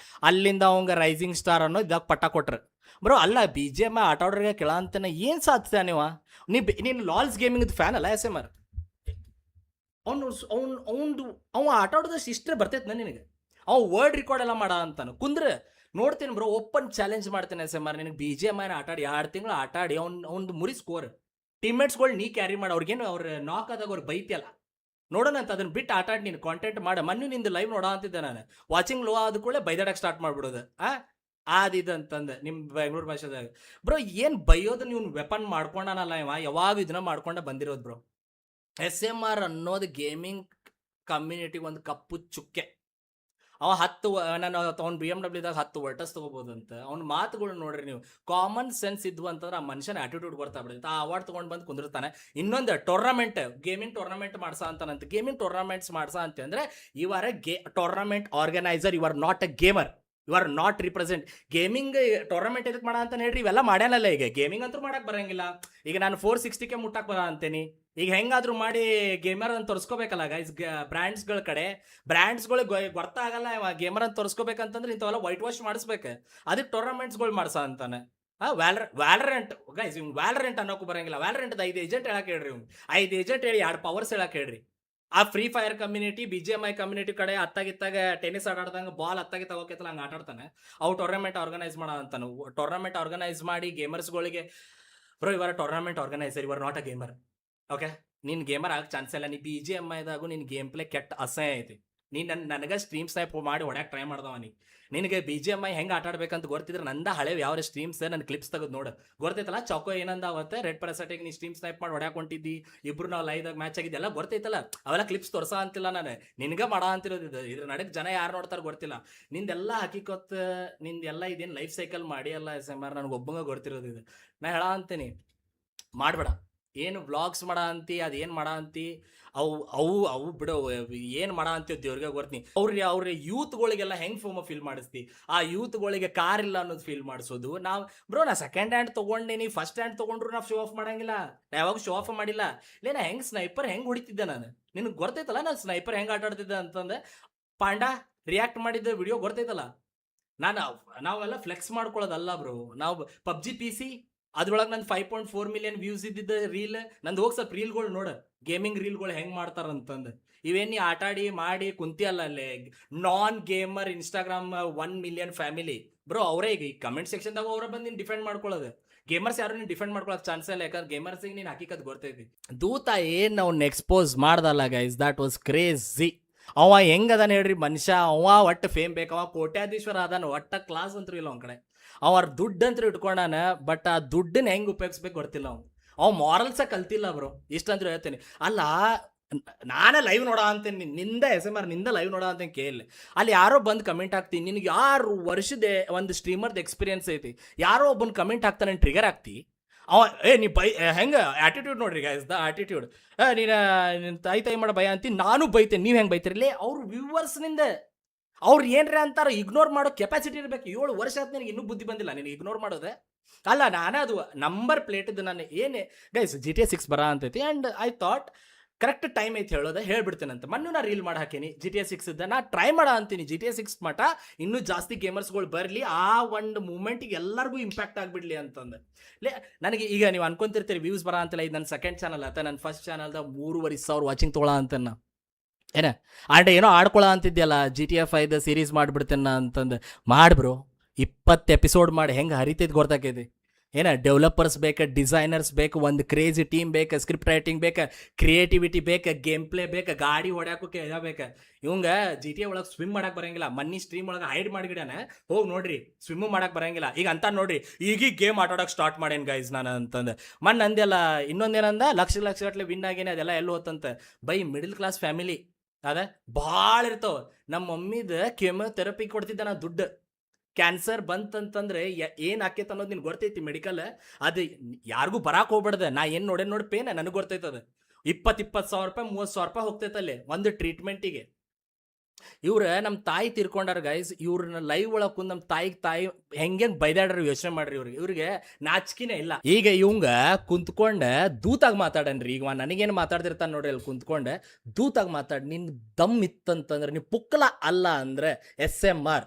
ಅಲ್ಲಿಂದ ಅವಂಗೆ ರೈಸಿಂಗ್ ಸ್ಟಾರ್ ಅನ್ನೋ ಇದಾಗ ಪಟ್ಟ ಕೊಟ್ರು. ಬ್ರೋ ಅಲ್ಲ ಬಿ ಜಿ ಎಮ್ ಆಟ ಆಡೋರಿಗೆ ಕೇಳ ಅಂತಾನೆ ಏನು ಸಾಧ್ಯ ನೀನು ಲಾಲ್ಸ್ ಗೇಮಿಂಗ್ ಫ್ಯಾನ್ ಅಲ್ಲ ಎಸ್ ಎಮ್ ಆರ್. ಅವ ಆಟ ಆಡೋದಷ್ಟು ಇಷ್ಟೇ ಬರ್ತೈತೆ ನಿನಗೆ. ಅವ ವರ್ಲ್ಡ್ ರೆಕಾರ್ಡ್ ಎಲ್ಲ ಮಾಡ ಅಂತಾನು ಕುಂದ್ರೆ ನೋಡ್ತೀನಿ ಬ್ರೋ, ಓಪನ್ ಚಾಲೆಂಜ್ ಮಾಡ್ತೇನೆ ಎಸ್ ಎಮ್ ಆರ್. ನಿನಗೆ ಬಿ ಜಿ ಎಮ್ ಆಟ ಆಡಿ 2 ತಿಂಗಳು ಆಟ ಆಡಿ ಅವ್ನು ಮುರಿ ಸ್ಕೋರ್ ಟೀಮ್ಮೇಟ್ಸ್ಗಳು ನೀ ಕ್ಯಾರಿ ಮಾಡಿ ಅವ್ರಿಗೇನು ಅವ್ರು ನಾಕ್ ಆದಾಗ ಅವ್ರು ಬೈತಿಯಲ್ಲ ನೋಡೋಣ ಅಂತ ಅದನ್ನ ಬಿಟ್ಟು ಆಟ ಆಡಿ ನೀನು ಕಾಂಟೆಂಟ್ ಮಾಡ. ಮೊನ್ನೆ ನಿಂದು ಲೈವ್ ನೋಡೋ ಅಂತಿದ್ದೆ ನಾನು, ವಾಚಿಂಗ್ ಲೋ ಆದ ಕೂಡಲೇ ಬೈದಾಡಕ್ಕೆ ಸ್ಟಾರ್ಟ್ ಮಾಡ್ಬಿಡೋದು ಆದಿದಂತಂದು ನಿಮ್ಮ ಬೆಂಗಳೂರು ಭಾಷೆದಾಗ. ಬ್ರೋ ಏನು ಬೈಯೋದು ನೀವು ವೆಪನ್ ಮಾಡ್ಕೊಂಡನಲ್ಲ ಇವ, ಯಾವಾಗ ಇದನ್ನ ಮಾಡ್ಕೊಂಡ ಬಂದಿರೋದು ಬ್ರೋ. ಎಸ್ ಎಮ್ ಆರ್ ಅನ್ನೋದು ಗೇಮಿಂಗ್ ಕಮ್ಯುನಿಟಿ ಒಂದು ಕಪ್ಪು ಚುಕ್ಕೆ. ಅವ 10 ನಾನು ಅವ್ನು ಬಿ ಎಮ್ ಡಬ್ಲ್ಯೂದಾಗ 10 ವರ್ಟಸ್ ತೊಗೋಬೋದು ಅಂತ. ಅವ್ನ ಮಾತುಗಳು ನೋಡ್ರಿ ನೀವು, ಕಾಮನ್ ಸೆನ್ಸ್ ಇದ್ವು ಅಂತಂದ್ರೆ ಆ ಮನುಷ್ಯನ ಆಟಿಟ್ಯೂಡ್ ಗೊತ್ತಾಗ್ಬಿಡುತ್ತೆ. ಆ ಅವಾರ್ಡ್ ತೊಗೊಂಡು ಬಂದು ಕುಂದಿರ್ತಾನೆ. ಇನ್ನೊಂದು ಟೂರ್ನಮೆಂಟ್, ಗೇಮಿಂಗ್ ಟೂರ್ನಮೆಂಟ್ ಮಾಡ್ಸ ಅಂತಾನಂತ. ಗೇಮಿಂಗ್ ಟೂರ್ನಮೆಂಟ್ಸ್ ಮಾಡ್ಸ ಅಂತಂದ್ರೆ you are a tournament organiser, you are not a gamer, you are not represent. Gaming tournament ಎದಕ್ಕೆ ಮಾಡ ಅಂತ ಹೇಳ್ರಿ, ಇವೆಲ್ಲ ಮಾಡ್ಯಾನಲ್ಲ. ಈಗ ಗೇಮಿಂಗ್ ಅಂತೂ ಮಾಡಕ್ಕೆ ಬರಂಗಿಲ್ಲ. ಈಗ ನಾನು 460ಕ್ಕೆ ಮುಟ್ಟಕ್ಕೆ ಬರ ಅಂತೇನಿ. ಈಗ ಹೆಂಗಾದ್ರೂ ಮಾಡಿ ಗೇಮರ್ ಅಂತ ತೋರಿಸ್ಕೋಬೇಕಲ್ಲ ಗೈಸ್. ಬ್ರ್ಯಾಂಡ್ಸ್ಗಳ ಕಡೆ ಬ್ರ್ಯಾಂಡ್ಸ್ಗಳಿಗೆ ಗೊತ್ತಾಗಲ್ಲ ಗೇಮರ್ ಅಂತ ತೋರಿಸ್ಕೋಬೇಕಂತಂದ್ರೆ ಇಂಥವೆಲ್ಲ ವೈಟ್ ವಾಶ್ ಮಾಡಿಸ್ಬೇಕು. ಅದಕ್ಕೆ ಟೂರ್ನಮೆಂಟ್ಸ್ಗಳು ಮಾಡ್ಸ ಅಂತಾನೆ. ವ್ಯಾಲರೆಂಟ್ ಗೈಸ್, ಇವ್ನು ವ್ಯಾಲರೆಂಟ್ ಅನ್ನೋಕ್ಕೂ ಬರಂಗಿಲ್ಲ. ವ್ಯಾಲರೆಂಟ್ 5 ಏಜೆಂಟ್ ಹೇಳಕ್ಕೆ ಹೇಳ್ರಿ, ಇವ್ನು 5 ಏಜೆಂಟ್ ಹೇಳಿ 2 ಪವರ್ಸ್ ಹೇಳಕ್ಕೆ ಹೇಳ್ರಿ. ಆ free fire community, B G M I community ಕಡೆ ಅತ್ತಾಗಿತ್ತಾಗ ಟೆನ್ನಿಸ್ ಆಟಾಡ್ದಂಗೆ ಬಾಲ್ ಅತ್ತಾಗಿ ತಗೋಕೈತಲ್ಲ ಹಂಗೆ ಆಟಾಡ್ತಾನೆ. ಅವು ಟೂರ್ನಮೆಂಟ್ ಆರ್ಗನೈಸ್ ಮಾಡೋ ಅಂತಾನು. ಟೂರ್ನಮೆಂಟ್ ಆರ್ಗನೈಸ್ ಮಾಡಿ ಗೇಮರ್ಸ್ಗಳಿಗೆ ಬ್ರೋ ಇವರ ಟೂರ್ನಮೆಂಟ್ ಆರ್ಗನೈಸರ್, ಇವರ್ ನಾಟ್ ಅ ಗೇಮರ್. ಓಕೆ, ನೀನು ಗೇಮರ್ ಆಗಕ್ಕೆ ಚಾನ್ಸ್ ಇಲ್ಲ. ನೀ ಬಿ ಜಿ ಎಮ್ ಐದಾಗೂ ನಿನ್ನ ಗೇಮ್ ಪ್ಲೇ ಕೆಟ್ಟ ಅಸಹ್ಯ ಐತಿ. ನೀನು ನನಗೆ ಸ್ಟ್ರೀಮ್ ಸ್ನೈಪ್ ಮಾಡಿ ಹೊಡ್ಯಾಕೆ ಟ್ರೈ ಮಾಡ್ದವ. ನಿನಗೆ ಬಿ ಜಿ ಎಮ್ ಐ ಹೆಂಗೆ ಆಟ ಆಡ್ಬೇಕಂತ ಗೊತ್ತಿದ್ರೆ ನಂದ ಹಳೆ ಯಾವ ಸ್ಟ್ರೀಮ್ಸ್ ನನ್ನ ಕ್ಲಿಪ್ಸ್ ತೆಗೆದು ನೋಡು ಗೊತ್ತೈತಲ್ಲ. ಚೌಕೋ ಏನಂದ ಅವತ್ತೆ ರೆಡ್ ಪ್ಯಾರಾಸೈಟಿಗೆ ನೀ ಸ್ಟ್ರೀಮ್ ಸ್ನೈಪ್ ಮಾಡಿ ಹೊಡ್ಯಾಕೆ ಹೊಂಟಿದ್ದಿ, ಇಬ್ರು ನಾವು ಲೈವ್ದಾಗ ಮ್ಯಾಚ್ ಆಗಿದ್ದೆಲ್ಲ ಗೊತ್ತೈತಲ್ಲ. ಅವೆಲ್ಲ ಕ್ಲಿಪ್ಸ್ ತೋರ್ಸ ಅಂತಿಲ್ಲ ನಾನು, ನಿನಗೆ ಮಾಡ ಅಂತಿರೋದು. ಇದ್ರ ನಡಕ್ಕೆ ಜನ ಯಾರು ನೋಡ್ತಾರೆ ಗೊತ್ತಿಲ್ಲ. ನಿಂದೆಲ್ಲ ಹಾಕಿಕೊತ್ತ ನಿಂದೆಲ್ಲ ಇದೇನು ಲೈಫ್ ಸೈಕಲ್ ಮಾಡಿ ಅಲ್ಲ ಎಸ್ ಎಮ್ ಆರ್, ನನಗೆ ಒಬ್ಬಂಗ ಗೊತ್ತಿರೋದು ಇದು. ನಾ ಹೇಳ ಅಂತೀನಿ, ಮಾಡಬೇಡ. ಏನು ವ್ಲಾಗ್ಸ್ ಮಾಡ ಅಂತಿ, ಅದೇನು ಮಾಡ ಅಂತಿ, ಅವು ಬಿಡೋ, ಏನು ಮಾಡ ಅಂತೀವಿ ದೇವ್ರಿಗೆ ಗೊರ್ತೀನಿ. ಅವ್ರ ಯೂತ್ಗಳಿಗೆಲ್ಲ ಹೆಂಗೆ ಫೀಲ್ ಮಾಡಿಸ್ತಿ, ಆ ಯೂತ್ಗಳಿಗೆ ಕಾರ್ ಇಲ್ಲ ಅನ್ನೋದು ಫೀಲ್ ಮಾಡಿಸೋದು. ನಾವು ಬ್ರೋ ನಾ ಸೆಕೆಂಡ್ ಹ್ಯಾಂಡ್ ತೊಗೊಂಡೇನಿ, ಫಸ್ಟ್ ಹ್ಯಾಂಡ್ ತೊಗೊಂಡ್ರು ನಾವು ಶೋ ಆಫ್ ಮಾಡಂಗಿಲ್ಲ. ನಾ ಯಾವಾಗ ಶೋ ಆಫ್ ಮಾಡಿಲ್ಲ. ಇಲ್ಲ ನಾ ಹೆಂಗೆ ಸ್ನೈಪರ್ ಹೆಂಗೆ ಹೊಡಿತಿದ್ದೆ ನಾನು, ನಿನಗೆ ಗೊತ್ತೈತಲ್ಲ ನಾನು ಸ್ನೈಪರ್ ಹೆಂಗೆ ಆಟ ಆಡ್ತಿದ್ದೆ ಅಂತಂದೆ. ಪಾಂಡ ರಿಯಾಕ್ಟ್ ಮಾಡಿದ್ದ ವಿಡಿಯೋ ಗೊತ್ತೈತಲ್ಲ. ನಾವೆಲ್ಲ ಫ್ಲೆಕ್ಸ್ ಮಾಡ್ಕೊಳ್ಳೋದಲ್ಲ ಬ್ರೋ. ನಾವು ಪಬ್ಜಿ PC ಅದ್ರೊಳಗೆ ನಂದು 5.4 ಮಿಲಿಯನ್ ವ್ಯೂಸ್ ಇದ್ದಿದ್ದ ರೀಲ್ ನಂದು. ಹೋಗಿ ಸ್ವಲ್ಪ ರೀಲ್ಗಳು ನೋಡ, ಗೇಮಿಂಗ್ ರೀಲ್ಗಳು ಹೆಂಗೆ ಮಾಡ್ತಾರಂತಂದು. ಇವೇನು ಆಟ ಆಡಿ ಮಾಡಿ ಕುಂತಿ ಅಲ್ಲ ಅಲ್ಲೇ. ನಾನ್ gamer Instagram 1 million family bro, ಅವರೇ ಈಗ ಈ ಕಮೆಂಟ್ ಸೆಕ್ಷನ್ದಾಗ ಅವರ ಬಂದು ನೀನು ಡಿಫೆಂಡ್ ಮಾಡ್ಕೊಳ್ಳೋದು. ಗೇಮರ್ಸ್ ಯಾರು ನೀನು ಡಿಫೆಂಡ್ ಮಾಡ್ಕೊಳ್ಳೋಕೆ ಚಾನ್ಸ್ ಇಲ್ಲ, ಯಾಕಂದ್ರೆ ಗೇಮರ್ಸಿಗೆ ನೀನು ಹಕೀಕತ್ ಗೊತ್ತೈತಿ. ದೂತ ಏನು ಅವ್ನ ಎಕ್ಸ್ಪೋಸ್ ಮಾಡ್ದಲ್ಲ ಗೈಸ್, ದ್ಯಾಟ್ ವಾಸ್ ಕ್ರೇಜಿ. ಅವ ಹೆಂಗದಾನ ಹೇಳ್ರಿ ಮನುಷ್ಯ, ಅವ ಒಟ್ಟು ಫೇಮ್ ಬೇಕು. ಅವ ಕೋಟ್ಯಾಧೀಶ್ವರ ಅದಾನ, ಒಟ್ಟ ಕ್ಲಾಸ್ ಅಂತೂ ಇಲ್ಲ ಅವ್ನ ಕಡೆ. ಅವ್ರ ದುಡ್ಡು ಅಂತ ಇಟ್ಕೊಂಡಾನ, ಬಟ್ ಆ ದುಡ್ಡನ್ನ ಹೆಂಗೆ ಉಪಯೋಗಿಸ್ಬೇಕು ಗೊತ್ತಿಲ್ಲ. ಅವ್ ಮಾರಲ್ಸ ಕಲ್ತಿಲ್ಲ ಬ್ರೋ, ಇಷ್ಟಂದ್ರೂ ಹೇಳ್ತೇನೆ. ಅಲ್ಲ ನಾನೇ ಲೈವ್ ನೋಡೋ ಅಂತೇನೆ, ನಿಂದ ಎಸ್ ಎಮ್ ಆರ್ ನಿಂದ ಲೈವ್ ನೋಡೋ ಅಂತ ಕೇಳಿ ಅಲ್ಲಿ ಯಾರೋ ಬಂದು ಕಮೆಂಟ್ ಹಾಕ್ತೀನಿ. ನಿನಗೆ 6 ವರ್ಷದ ಒಂದು ಸ್ಟ್ರೀಮರ್ದು ಎಕ್ಸ್ಪೀರಿಯನ್ಸ್ ಐತಿ, ಯಾರೋ ಒಬ್ಬನ ಕಮೆಂಟ್ ಹಾಕ್ತಾನೆ ಟ್ರಿಗರ್ ಆಗ್ತಿ. ಅವ ನೀ ಹೆಂಗೆ ಆ್ಯಟಿಟ್ಯೂಡ್ ನೋಡ್ರಿ ಗೈಸ್, ದ ಆ್ಯಟಿಟ್ಯೂಡ್. ನೀನು ತಾಯಿ ಮಾಡೋ ಭಯ ಅಂತೀನಿ, ನಾನು ಬೈತೇನೆ, ನೀವು ಹೆಂಗೆ ಬೈತಿರಲಿ. ಅವ್ರ ವ್ಯೂವರ್ಸ್ನಿಂದ ಅವ್ರು ಏನ್ರ ಅಂತಾರೆ ಇಗ್ನೋರ್ ಮಾಡೋ ಕೆಪಾಸಿಟಿ ಇರಬೇಕು. 7 ವರ್ಷ ಆದ ನಿನಗೆ ಇನ್ನೂ ಬುದ್ಧಿ ಬಂದಿಲ್ಲ ನಿನಗೆ ಇಗ್ನೋರ್ ಮಾಡೋದೆ. ಅಲ್ಲ ನಾನೇ ಅದು ನಂಬರ್ ಪ್ಲೇಟ್ ಇದ್ದು ನಾನು ಏನೇ ಗೈಸ್ GTA 6 ಬರ ಅಂತೈತಿ. And I thought correct time ಐತಿ ಹೇಳೋದೆ ಹೇಳ್ಬಿಡ್ತೇನೆ ಅಂತ. ಮೊನ್ನೆ ನಾ ರೀಲ್ ಮಾಡಿ ಹಾಕೀನಿ GTA 6 ಇದ್ದ. ನಾ ಟ್ರೈ ಮಾಡೋ ಅಂತೀನಿ GTA 6 ಮಟ ಇನ್ನೂ ಜಾಸ್ತಿ ಗೇಮರ್ಸ್ಗಳು ಬರಲಿ, ಆ ಒಂದು ಮೂಮೆಂಟಿಗೆ ಎಲ್ಲರಿಗೂ ಇಂಪ್ಯಾಕ್ಟ್ ಆಗಿಬಿಡ್ಲಿ ಅಂತಂದು. ನನಗೆ ಈಗ ನೀವು ಅನ್ಕೊಂತಿರ್ತೀರಿ ವ್ಯೂಸ್ ಬರ ಅಂತಿಲ್ಲ. ಇದು ನನ್ನ ಸೆಕೆಂಡ್ ಚಾನಲ್ ಆತ, ನನ್ನ ಫಸ್ಟ್ ಚಾನಲ್ದಾಗ 3,500 ವಾಚಿಂಗ್ ತೊಗೊಳ ಅಂತ ನಾ ಏನೋ ಆಡ್ಕೊಳ ಅಂತಿದ್ಯಲ್ಲ GTA 5 ಸೀರೀಸ್ ಮಾಡಿಬಿಡ್ತೇನೆ ಅಂತಂದು. ಮಾಡ್ಬ್ರೋ 20 ಎಪಿಸೋಡ್ ಮಾಡಿ ಹೆಂಗೆ ಹರಿತೈದು ಗೊತ್ತಾಕೈತಿ. ಡೆವಲಪರ್ಸ್ ಬೇಕು, ಡಿಸೈನರ್ಸ್ ಬೇಕು, ಒಂದು ಕ್ರೇಜಿ ಟೀಮ್ ಬೇಕು, ಸ್ಕ್ರಿಪ್ಟ್ ರೈಟಿಂಗ್ ಬೇಕು, ಕ್ರಿಯೇಟಿವಿಟಿ ಬೇಕು, ಗೇಮ್ ಪ್ಲೇ ಬೇಕು, ಗಾಡಿ ಹೊಡ್ಯಾಕೋಕೆ ಬೇಕು. ಇವಂಗ GTA ಒಳಗೆ ಸ್ವಿಮ್ ಮಾಡಕ್ಕೆ ಬರಂಗಿಲ್ಲ. ಮನ್ನಿ ಸ್ಟ್ರೀಮ್ ಒಳಗೆ ಹೈಡ್ ಮಾಡಿಗಿಡ್ಯಾನ, ಹೋಗಿ ನೋಡ್ರಿ ಸ್ವಿಮ್ಮು ಮಾಡಕ್ಕೆ ಬರಂಗಿಲ್ಲ. ಈಗ ಅಂತ ನೋಡ್ರಿ ಈಗೀಗ ಗೇಮ್ ಆಟಾಡೋಕೆ ಸ್ಟಾರ್ಟ್ ಮಾಡೇನು ಗೈಸ್ ನಾನು ಅಂತಂದು. ಮೊನ್ನೆ ಅಂದೆಲ್ಲ ಇನ್ನೊಂದೇನಂದ ಲಕ್ಷ ಗಟ್ಟಲೆ ವಿನ್ ಆಗೇನೆ, ಅದೆಲ್ಲ ಎಲ್ಲೋ ಹೋತಂತ. ಬೈ ಮಿಡಲ್ ಕ್ಲಾಸ್ ಫ್ಯಾಮಿಲಿ ಅದ ಭಾಳ ಇರ್ತಾವ. ನಮ್ಮ ಮಮ್ಮಿದ ಕೆಮೊಥೆರಪಿ ಕೊಡ್ತಿದ್ದ ನಾ ದುಡ್ಡು. ಕ್ಯಾನ್ಸರ್ ಬಂತಂತಂದ್ರೆ ಏನು ಆಕೈತೆ ಅನ್ನೋದು ನಿನ್ಗೆ ಗೊತ್ತೈತಿ ಮೆಡಿಕಲ್. ಅದು ಯಾರಿಗೂ ಬರಾಕ್ ಹೋಗ್ಬಾರ್ದು. ನಾ ಏನು ನೋಡಿ ಪೇನ್ ನನಗೆ ಗೊತ್ತೈತದ. 20,000 ರೂಪಾಯಿ 30,000 ರೂಪಾಯಿ ಹೋಗ್ತೈತಲ್ಲಿ ಒಂದು ಟ್ರೀಟ್ಮೆಂಟಿಗೆ. ಇವ್ರ ನಮ್ಮ ತಾಯಿ ತೀರ್ಕೊಂಡಾರ ಗೈಸ್. ಇವ್ರನ್ನ ಲೈವ್ ಒಳಗೆ ಕುಂದು ನಮ್ಮ ತಾಯಿ ಹೆಂಗೆ ಬೈದಾಡ್ರಿ ಯೋಚನೆ ಮಾಡ್ರಿ. ಇವ್ರಿಗೆ ನಾಚಿಕೆನೇ ಇಲ್ಲ. ಈಗ ಇವಂಗ ಕುಂತ್ಕೊಂಡ ದೂತಾಗಿ ಮಾತಾಡನ್ರಿ. ಈಗ ನನಗೇನು ಮಾತಾಡ್ತಿರ್ತಾನೆ ನೋಡ್ರಿ ಅಲ್ಲಿ ಕುಂತ್ಕೊಂಡೆ ದೂತಾಗಿ ಮಾತಾಡಿ. ನಿನ್ ದಮ್ ಇತ್ತಂತಂದ್ರೆ ನೀವು ಪುಕ್ಕಲ ಅಲ್ಲ ಅಂದ್ರೆ SMR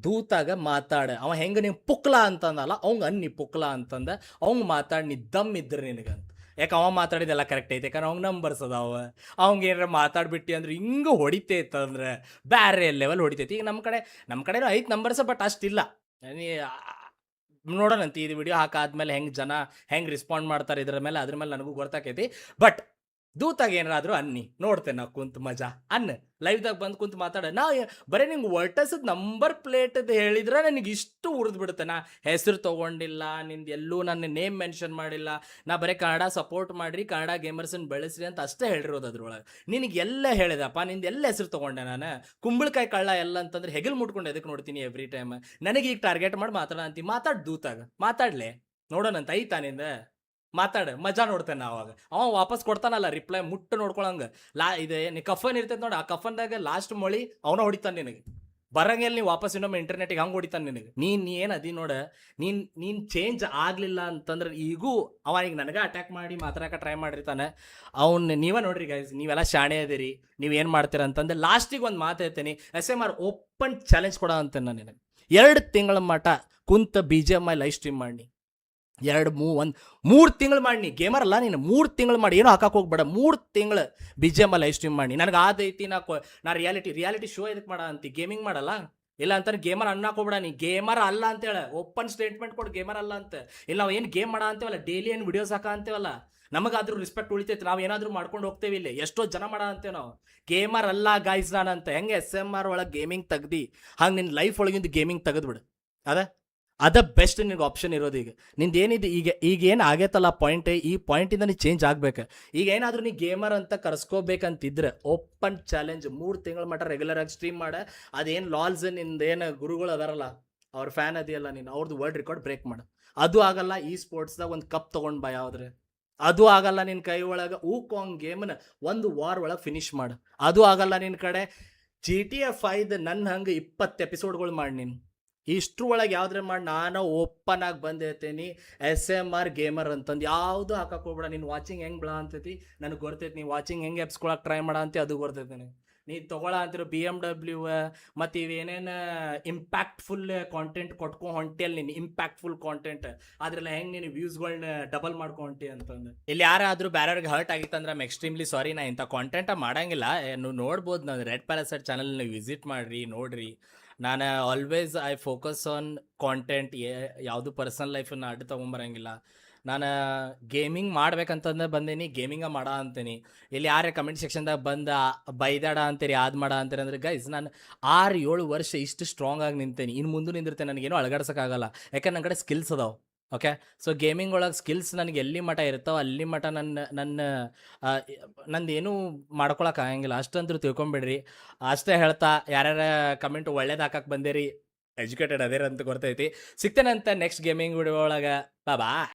ದೂತಾಗ ಮಾತಾಡ. ಅವ ಹೆಂಗೆ ನೀವು ಪುಕ್ಲಾ ಅಂತಂದಲ್ಲ ಅವಂಗ ಅನ್ನಿ ಪುಕ್ಲಾ ಅಂತಂದ ಅವಂಗ ಮಾತಾಡಿ ನೀ ದಮ್ ಇದ್ರ ನಿನಗಂತ. ಯಾಕೆ ಅವ ಮಾತಾಡಿದೆಲ್ಲ ಕರೆಕ್ಟ್ ಐತೆ, ಯಾಕಂದ್ರೆ ಅವ್ನ ನಂಬರ್ಸ್ ಅದಾವ. ಅವಂಗ ಏನಾರ ಮಾತಾಡ್ಬಿಟ್ಟು ಅಂದ್ರೆ ಹಿಂಗೆ ಹೊಡಿತೈತಂದ್ರೆ ಬ್ಯಾರೆ ಲೆವೆಲ್ ಹೊಡಿತೈತಿ. ಈಗ ನಮ್ಮ ಕಡೆನೂ ಐದು ನಂಬರ್ಸ್, ಬಟ್ ಅಷ್ಟಿಲ್ಲ. ನೀ ನೋಡೋಣಂತ ಇದು ವಿಡಿಯೋ ಹಾಕಾದ್ಮೇಲೆ ಹೆಂಗೆ ರೆಸ್ಪಾಂಡ್ ಮಾಡ್ತಾರೆ ಅದ್ರ ಮೇಲೆ ನನಗೂ ಗೊತ್ತಾಕೈತಿ. ಬಟ್ ದೂತಾಗ ಏನಾದ್ರು ಅನ್ನಿ ನೋಡ್ತೇನೆ ನಾ ಕುಂತ ಮಜಾ ಅನ್ನ ಲೈವ್ದಾಗ ಬಂದು ಕುಂತು ಮಾತಾಡ. ಬರೀ ನಿಂಗೆ ವರ್ಟಸದ ನಂಬರ್ ಪ್ಲೇಟ್ ಹೇಳಿದ್ರೆ ನನಗೆ ಇಷ್ಟು ಉರಿದು ಬಿಡುತ್ತೆ. ನಾ ಹೆಸರು ತೊಗೊಂಡಿಲ್ಲ, ನಿಂದು ಎಲ್ಲೂ ನನ್ನ ನೇಮ್ ಮೆನ್ಷನ್ ಮಾಡಿಲ್ಲ. ನಾ ಬರೀ ಕನ್ನಡ ಸಪೋರ್ಟ್ ಮಾಡ್ರಿ, ಕನ್ನಡ ಗೇಮರ್ಸನ್ನ ಬೆಳೆಸ್ರಿ ಅಂತ ಅಷ್ಟೇ ಹೇಳಿರೋದು ಅದ್ರೊಳಗೆ. ನಿನಗೆ ಎಲ್ಲ ಹೇಳಿದಪ್ಪ, ನಿಂದು ಎಲ್ಲ ಹೆಸರು ತೊಗೊಂಡೆ ನಾನು. ಕುಂಬಳಕಾಯಿ ಕಳ್ಳ ಎಲ್ಲ ಅಂತಂದ್ರೆ ಹೆಗಲ್ ಮುಟ್ಕೊಂಡು ಎದಕ್ಕೆ ನೋಡ್ತೀನಿ ಎವ್ರಿ ಟೈಮ್. ನನಗೆ ಈಗ ಟಾರ್ಗೆಟ್ ಮಾಡಿ ಮಾತಾಡ ಅಂತೀವಿ. ಮಾತಾಡ್ ದೂತಾಗ ಮಾತಾಡ್ಲೆ ನೋಡೋಣಂತ ಐತಾ ನಿಂದ ಮಾತಾಡ ಮಜಾ ನೋಡ್ತೇನೆ ನಾ. ಅವಾಗ ಅವ ವಾಪಸ್ ಕೊಡ್ತಾನಲ್ಲ ರಿಪ್ಲೈ ಮುಟ್ಟು ನೋಡ್ಕೊಳಂಗ. ಇದೆ ನೀ ಕಫನ್ ಇರ್ತೈತೆ ನೋಡಿ, ಆ ಕಫನ್ದಾಗ ಲಾಸ್ಟ್ ಮೊಳಿ ಅವನ ಹೊಡಿತಾನೆ ನಿನಗೆ. ಬರಂಗೆಲ್ಲ ನೀವು ವಾಪಸ್ ಇನ್ನೊಮ್ಮೆ ಇಂಟರ್ನೆಟಿಗೆ ಹಂಗೆ ಹೊಡಿತಾನೆ ನಿನಗೆ. ನೀನು ಏನು ಅದಿ ನೋಡ, ನೀನು ಚೇಂಜ್ ಆಗಲಿಲ್ಲ ಅಂತಂದ್ರೆ ಈಗೂ ಅವ ಈಗ ನನಗೆ ಅಟ್ಯಾಕ್ ಮಾಡಿ ಮಾತಾಡಕ್ಕೆ ಟ್ರೈ ಮಾಡಿರ್ತಾನೆ. ನೀವೇ ನೋಡ್ರಿ ಗೈಸ್, ನೀವೆಲ್ಲ ಶಾಣೆ ಅದಿರಿ, ನೀವೇನು ಮಾಡ್ತೀರ ಅಂತಂದ್ರೆ ಲಾಸ್ಟಿಗೆ ಒಂದು ಮಾತು ಹೇಳ್ತೀನಿ. SMR ಓಪನ್ ಚಾಲೆಂಜ್ ಕೊಡೋ ಅಂತೇನೆ ನಾನು ನಿನಗೆ. 2 ತಿಂಗಳ ಮಟ ಕುಂತ BGMI ಲೈವ್ ಸ್ಟ್ರೀಮ್ ಮಾಡಿ 3 ತಿಂಗಳು ಮಾಡಿ. ಗೇಮರ್ ಅಲ್ಲ ನೀನು, 3 ತಿಂಗಳು ಮಾಡಿ. ಏನೋ ಹಾಕಕ್ಕೆ ಹೋಗ್ಬೇಡ, 3 ತಿಂಗಳು BGMI ಲೈವ್ ಸ್ಟ್ರೀಮ್ ಮಾಡಿ. ನನಗೆ ಆದೈತಿ. ನಾ ರಿಯಾಲಿಟಿ ಶೋ ಇದಕ್ಕೆ ಮಾಡ ಅಂತಿ, ಗೇಮಿಂಗ್ ಮಾಡಲ್ಲ. ಇಲ್ಲ ಅಂತಾನೆ ಗೇಮರ್ ಅನ್ನಕೋಬೇಡ. ನೀ ಗೇಮರ್ ಅಲ್ಲ ಅಂತೇಳ, ಓಪನ್ ಸ್ಟೇಟ್ಮೆಂಟ್ ಕೊಡು ಗೇಮರ್ ಅಲ್ಲ ಅಂತ. ಇಲ್ಲ ನಾವು ಏನು ಗೇಮ್ ಮಾಡ ಅಂತೇವಲ್ಲ, ಡೈಲಿ ಏನು ವಿಡಿಯೋಸ್ ಹಾಕ ಅಂತೇವಲ್ಲ, ನಮಗಾದ್ರೂ ರೆಸ್ಪೆಕ್ಟ್ ಉಳಿತೈತೆ. ನಾವು ಏನಾದರೂ ಮಾಡ್ಕೊಂಡು ಹೋಗ್ತೇವೆ. ಇಲ್ಲಿ ಎಷ್ಟೋ ಜನ ಮಾಡ ಅಂತೇವೆ ನಾವು. ಗೇಮರ್ ಅಲ್ಲ ಗಾಯ್ಸ್ ನಾನಂತ. ಹೆಂಗೆ SMR ಒಳಗೆ ಗೇಮಿಂಗ್ ತೆಗ್ದು ಹಂಗೆ ನಿನ್ನ ಲೈಫ್ ಒಳಗಿಂದ ಗೇಮಿಂಗ್ ತೆಗೆದ್ಬಿಡು. ಅದ ಬೆಸ್ಟ್ ನಿನಗೆ ಆಪ್ಷನ್ ಇರೋದು. ಈಗ ನಿಂದು ಏನಿದೆ ಈಗ ಏನು ಆಗೈತಲ್ಲ ಪಾಯಿಂಟ್, ಈ ಪಾಯಿಂಟಿಂದ ನೀ ಚೇಂಜ್ ಆಗ್ಬೇಕು. ಈಗ ಏನಾದರೂ ನೀ ಗೇಮರ್ ಅಂತ ಕರ್ಸ್ಕೋಬೇಕಂತಿದ್ರೆ ಓಪನ್ ಚಾಲೆಂಜ್ 3 ತಿಂಗಳ ಮಟ್ಟ ರೆಗ್ಯುಲರ್ ಆಗಿ ಸ್ಟ್ರೀಮ್ ಮಾಡ. ಅದೇನು ಲಾಲ್ಸ್ ನಿಂದೇನು ಗುರುಗಳು ಅದಾರಲ್ಲ, ಅವ್ರ ಫ್ಯಾನ್ ಅದೆಯಲ್ಲ ನೀನು, ಅವ್ರದ್ದು ವರ್ಲ್ಡ್ ರೆಕಾರ್ಡ್ ಬ್ರೇಕ್ ಮಾಡು. ಅದು ಆಗಲ್ಲ. ಈ ಸ್ಪೋರ್ಟ್ಸ್ದಾಗ ಒಂದು ಕಪ್ ತೊಗೊಂಡು ಬಾ ಯಾವ್ದ್ರೆ, ಅದು ಆಗಲ್ಲ. ನಿನ್ನ ಕೈ ಒಳಗೆ ಊಕಾಂಗ್ ಗೇಮ್ನ 1 ವಾರ ಒಳಗೆ ಫಿನಿಶ್ ಮಾಡು. ಅದು ಆಗಲ್ಲ. ನಿನ್ನ ಕಡೆ GTA 5 ನನ್ನ ಹಂಗೆ 20 ಎಪಿಸೋಡ್ಗಳು ಮಾಡಿ. ನೀನು ಇಷ್ಟ್ರ ಒಳಗೆ ಯಾವ್ದ್ರೆ ಮಾಡಿ ನಾನು ಓಪನ್ ಆಗಿ ಬಂದಿರ್ತೀನಿ SMR ಗೇಮರ್ ಅಂತಂದು. ಯಾವುದು ಹಾಕಕ್ಕೆ ಹೋಗ್ಬೇಡ. ನೀನು ವಾಚಿಂಗ್ ಹೆಂಗೆ ಬಿಡ ಅಂತೈತಿ ನನಗೆ ಗೊತ್ತೈತಿ. ನೀ ವಾಚಿಂಗ್ ಹೆಂಗೆ ಎಪ್ಸ್ಕೊಳಕ್ಕೆ ಟ್ರೈ ಮಾಡ ಅಂತ ಅದು ಗೊತ್ತೈತಿ. ನೀ ತೊಗೊಳ ಅಂತಿರೋ BMW ಮತ್ತು ಇವೇನೇನು ಇಂಪ್ಯಾಕ್ಟ್ಫುಲ್ ಕಾಂಟೆಂಟ್ ಹೊಂಟಿಯಲ್ಲಿ ನೀನು ಇಂಪ್ಯಾಕ್ಟ್ಫುಲ್ ಕಾಂಟೆಂಟ್ ಅದ್ರೆಲ್ಲ ಹೆಂಗೆ ನೀನು ವ್ಯೂಸ್ಗಳನ್ನ ಡಬಲ್ ಹೊಂಟಿ ಅಂತಂದು. ಇಲ್ಲಿ ಯಾರಾದರೂ ಬೇರೆಯವ್ರಿಗೆ ಹರ್ಟ್ ಆಗಿತ್ತಂದ್ರೆ ಐಮ್ ಎಕ್ಸ್ಟ್ರೀಮ್ಲಿ ಸಾರಿ. ನಾ ಇಂಥ ಕಾಂಟೆಂಟ ಮಾಡಂಗಿಲ್ಲ. ನೀವು ನೋಡ್ಬೋದು, ನಾನು ರೆಡ್ ಪ್ಯಾರಾಸೈಟ್ ಚಾನಲ್ ವಿಸಿಟ್ ಮಾಡಿರಿ, ನೋಡ್ರಿ. ನಾನು always I focus on content. ಯಾವುದು ಪರ್ಸನಲ್ ಲೈಫನ್ನು ಅಡ್ಡ ತೊಗೊಂಬರಂಗಿಲ್ಲ. ನಾನು ಗೇಮಿಂಗ್ ಮಾಡ್ಬೇಕಂತಂದ್ರೆ ಬಂದೀನಿ, ಗೇಮಿಂಗ ಮಾಡ ಅಂತೀನಿ. ಇಲ್ಲಿ ಯಾರೇ ಕಮೆಂಟ್ ಸೆಕ್ಷನ್ದಾಗ ಬೈದಾಡ ಅಂತೀರಿ, ಅದು ಮಾಡ ಅಂತೀರಿ ಅಂದ್ರೆ ಗೈಸ್, ನಾನು 6-7 ವರ್ಷ ಇಷ್ಟು ಸ್ಟ್ರಾಂಗ್ ಆಗಿ ನಿಂತೇನೆ. ಇನ್ನು ಮುಂದೆ ನಿಂದಿರ್ತೇನೆ. ನನಗೇನು ಅಳಗಾಡ್ಸೋಕ್ಕಾಗಲ್ಲ, ಯಾಕಂದ್ರೆ ನನ್ನ ಕಡೆ ಸ್ಕಿಲ್ಸ್ ಅದಾವೆ. ಓಕೆ, ಸೊ ಗೇಮಿಂಗ್ ಒಳಗೆ ಸ್ಕಿಲ್ಸ್ ನನಗೆ ಎಲ್ಲಿ ಮಟ್ಟ ಇರ್ತಾವೆ ಅಲ್ಲಿ ಮಟ್ಟ ನಂದೇನು ಮಾಡ್ಕೊಳಕ್ಕೆ ಆಗಂಗಿಲ್ಲ. ಅಷ್ಟಂದ್ರೂ ತಿಳ್ಕೊಂಬಿಡ್ರಿ. ಅಷ್ಟೇ ಹೇಳ್ತಾ, ಯಾರ್ಯಾರ ಕಮೆಂಟ್ ಒಳ್ಳೇದು ಹಾಕಕ್ಕೆ ಬಂದಿರಿ, ಎಜುಕೇಟೆಡ್ ಅದೇರ ಅಂತ ಗೊತ್ತೈತಿ. ಸಿಗ್ತೇನೆ ಅಂತ ನೆಕ್ಸ್ಟ್ ಗೇಮಿಂಗ್ ವಿಡಿಯೋ ಒಳಗೆ. ಬಾ.